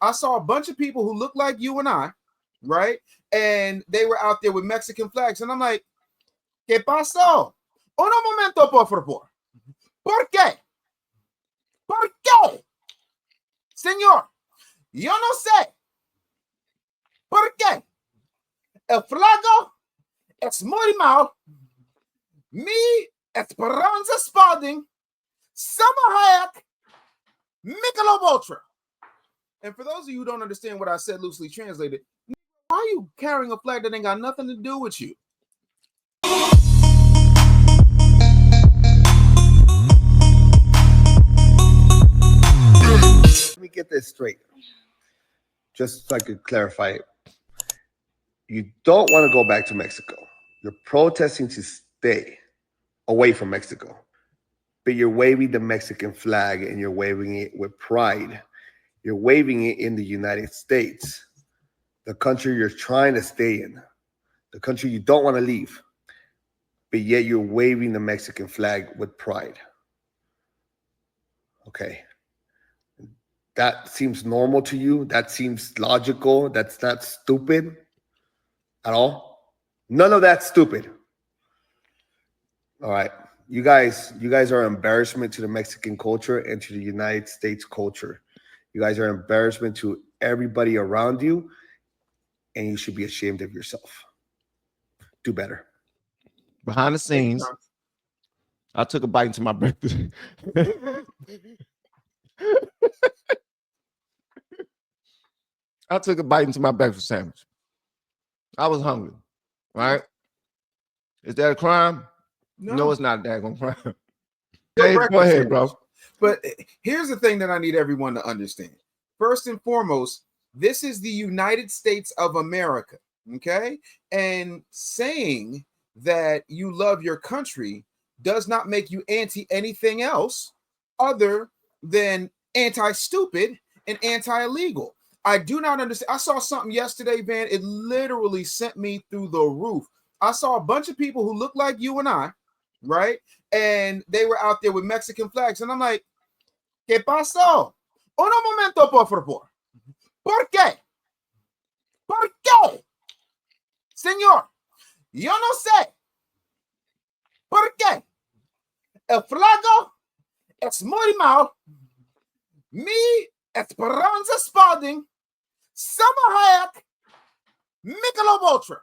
I saw a bunch of people who look like you and I, right? And they were out there with Mexican flags. And I'm like, ¿Qué pasó? Un momento, por favor. ¿Por qué? ¿Por qué? Señor, yo no sé. ¿Por qué? El flago es muy mal. Mi Esperanza Spalding, Summer Hayek, Michelob Ultra. And for those of you who don't understand what I said loosely translated, why are you carrying a flag that ain't got nothing to do with you? Let me get this straight, just so I could clarify it. You don't want to go back to Mexico. You're protesting to stay away from Mexico, but you're waving the Mexican flag and you're waving it with pride. You're waving it in the United States, the country you're trying to stay in, the country you don't want to leave, but yet you're waving the Mexican flag with pride. Okay. That seems normal to you? That seems logical? That's not stupid at all? None of that's stupid. All right. You guys are an embarrassment to the Mexican culture and to the United States culture. You guys are an embarrassment to everybody around you, and you should be ashamed of yourself. Do better. Behind the scenes, I took a bite into my breakfast. I took a bite into my breakfast sandwich. I was hungry, right? Is that a crime? No, it's not a daggone crime. Dave, go ahead, bro. But here's the thing that I need everyone to understand. First and foremost, this is the United States of America, okay? And saying that you love your country does not make you anti anything else other than anti-stupid and anti-illegal. I do not understand. I saw something yesterday, Van. It literally sent me through the roof. I saw a bunch of people who look like you and I, right? And they were out there with Mexican flags. And I'm like, ¿Qué pasó? Un momento, por favor. ¿Por qué? ¿Por qué? Señor, yo no sé. ¿Por qué? El flago es muy mal. Mi Esperanza Spalding, Summer Hayek, Michelob Ultra.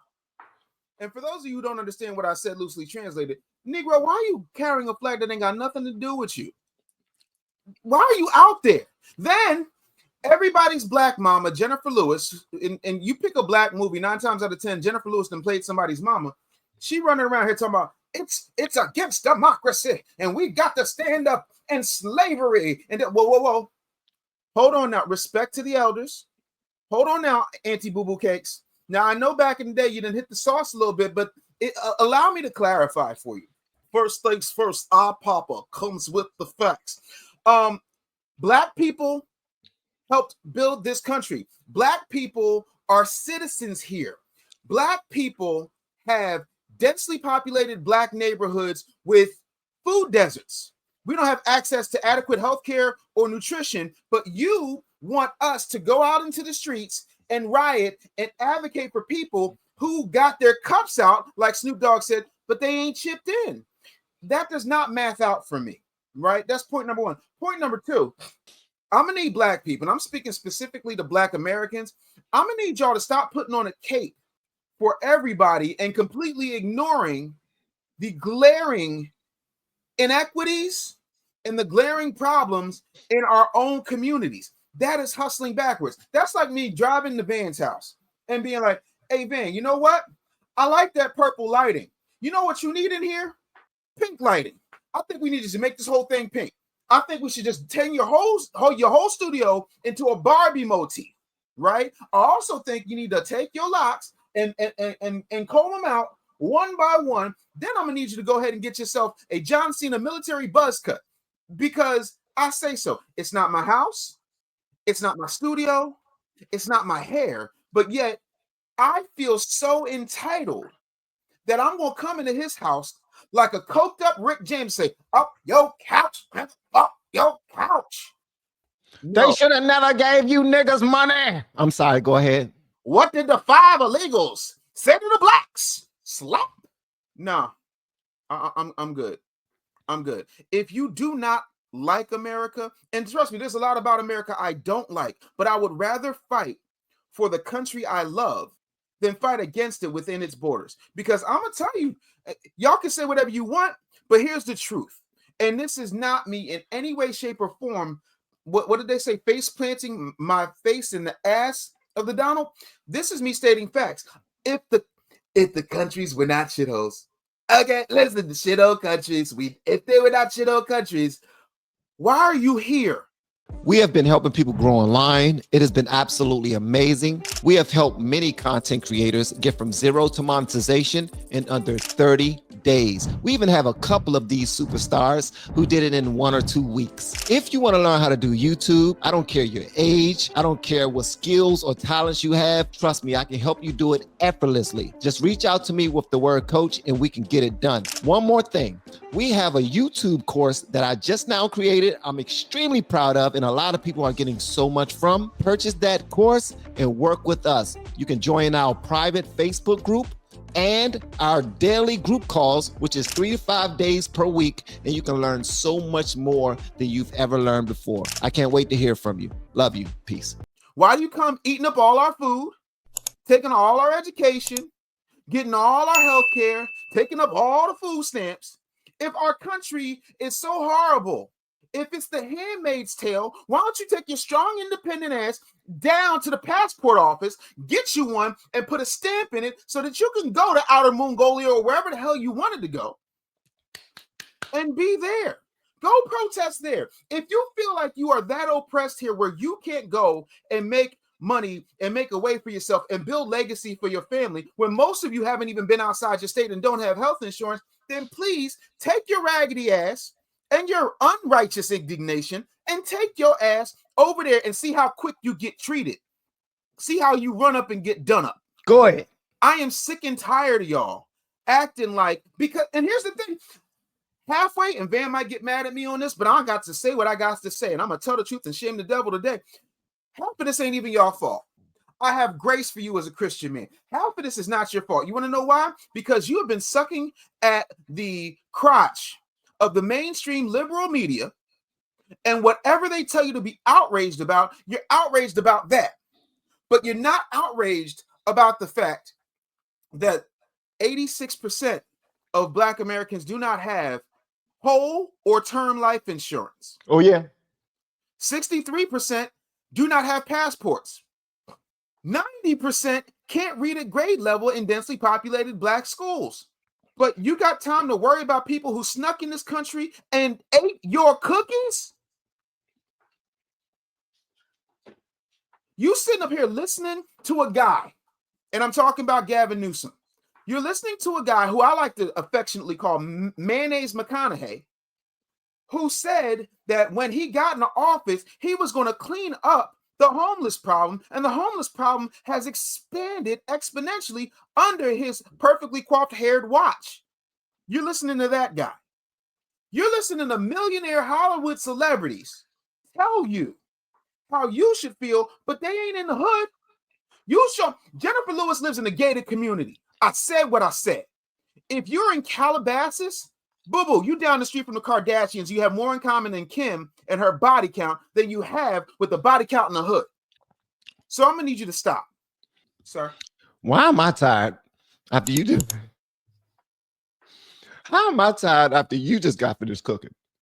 And for those of you who don't understand what I said loosely translated, Negro, why are you carrying a flag that ain't got nothing to do with you? Why are you out there? Then everybody's black mama, Jennifer Lewis, and you pick a black movie, 9 times out of 10, Jennifer Lewis then played somebody's mama. She running around here talking about it's against democracy, and we got to stand up and slavery. And whoa. Hold on now. Respect to the elders. Hold on now, Auntie Boo Boo Cakes. Now, I know back in the day you didn't hit the sauce a little bit, but allow me to clarify for you. First things first, our papa comes with the facts. Black people helped build this country. Black people are citizens here. Black people have densely populated black neighborhoods with food deserts. We don't have access to adequate health care or nutrition, but you want us to go out into the streets and riot and advocate for people who got their cups out, like Snoop Dogg said, but they ain't chipped in. That does not math out for me, right? That's point number one. Point number two, I'm gonna need black people, and I'm speaking specifically to black Americans. I'm gonna need y'all to stop putting on a cape for everybody and completely ignoring the glaring inequities and the glaring problems in our own communities. That is hustling backwards. That's like me driving to Van's house and being like, hey, Van, you know what? I like that purple lighting. You know what you need in here? Pink lighting. I think we need to make this whole thing pink. I think we should just turn your whole studio into a Barbie motif, right? I also think you need to take your locks and comb them out one by one. Then I'm gonna need you to go ahead and get yourself a John Cena military buzz cut, because I say so. It's not my house, it's not my studio, it's not my hair, but yet I feel so entitled that I'm gonna come into his house like a coked up Rick James, say, up your couch, up your couch. They should have never gave you niggas money. I'm sorry, go ahead. What did the 5 illegals say to the blacks? Slap. No, I'm good. I'm good. If you do not like America, and trust me, there's a lot about America I don't like, but I would rather fight for the country I love than fight against it within its borders. Because I'm gonna tell you, y'all can say whatever you want, but here's the truth. And this is not me in any way, shape, or form. What did they say? Face planting my face in the ass of the Donald. This is me stating facts. If the countries were not shitholes, okay, listen, the shithole countries. If they were not shithole countries, why are you here? We have been helping people grow online. It has been absolutely amazing. We have helped many content creators get from 0 to monetization in under 30 days. We even have a couple of these superstars who did it in 1 or 2 weeks. If you want to learn how to do YouTube, I don't care your age, I don't care what skills or talents you have. Trust me, I can help you do it effortlessly. Just reach out to me with the word coach and we can get it done. One more thing. We have a YouTube course that I just now created. I'm extremely proud of, and a lot of people are getting so much from. Purchase that course and work with us. You can join our private Facebook group and our daily group calls, which is 3 to 5 days per week, and you can learn so much more than you've ever learned before. I can't wait to hear from you. Love you. Peace. Why do you come eating up all our food, taking all our education, getting all our health care, taking up all the food stamps? If our country is so horrible, if it's the Handmaid's Tale, why don't you take your strong, independent ass down to the passport office, get you one, and put a stamp in it so that you can go to Outer Mongolia or wherever the hell you wanted to go and be there. Go protest there. If you feel like you are that oppressed here where you can't go and make money and make a way for yourself and build legacy for your family, when most of you haven't even been outside your state and don't have health insurance, then please take your raggedy ass and your unrighteous indignation and take your ass over there and see how quick you get treated. See how you run up and get done up. Go ahead. I am sick and tired of y'all acting like, because, and here's the thing, halfway, and Van might get mad at me on this, but I got to say what I got to say, and I'm going to tell the truth and shame the devil today. Half of this ain't even your fault. I have grace for you as a Christian man. Half of this is not your fault. You want to know why? Because you have been sucking at the crotch of the mainstream liberal media, and whatever they tell you to be outraged about, you're outraged about that. But you're not outraged about the fact that 86% of Black Americans do not have whole or term life insurance. Oh, yeah. 63% do not have passports. 90% can't read at grade level in densely populated Black schools. But you got time to worry about people who snuck in this country and ate your cookies? You sitting up here listening to a guy, and I'm talking about Gavin Newsom. You're listening to a guy who I like to affectionately call Mayonnaise McConaughey, who said that when he got into office, he was going to clean up the homeless problem, and the homeless problem has expanded exponentially under his perfectly coiffed haired watch. You're listening to that guy. You're listening to millionaire Hollywood celebrities tell you how you should feel, but they ain't in the hood. Jennifer Lewis lives in a gated community. I said what I said. If you're in Calabasas, boo-boo, you down the street from the Kardashians, you have more in common than Kim and her body count than you have with the body count in the hood. So I'm gonna need you to stop, sir. Why am I tired after you did? How am I tired after you just got finished cooking?